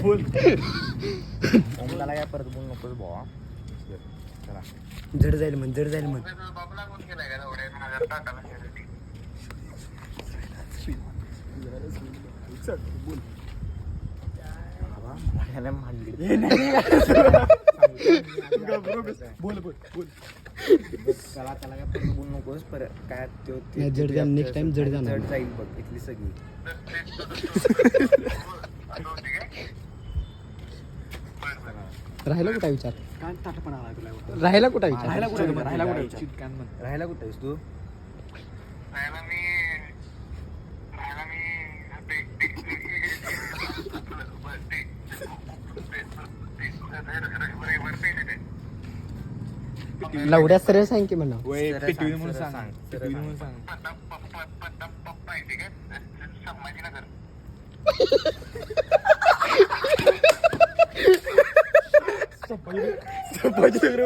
बोल त्याला काय परत बोल नकोस भावा. चला जड जाईल म्हण जड जाईल म्हण. बोल बोल बोल त्याला काय परत बोल नकोस परत काय जड जाईल नेक्स्ट टाइम जड जाणार. जड जाईल बघ इथली सगळी. राहायला कुठं विचार काय ताटपणा आला तुला एवढा? राहायला कुठं विचार राहायला कुठे राहायला कुठे आहेस तू? लवड्या सरळ सांग की म्हणा. पिटवी म्हणून सांग. पिटवी म्हणून सांग. संभाजीनगर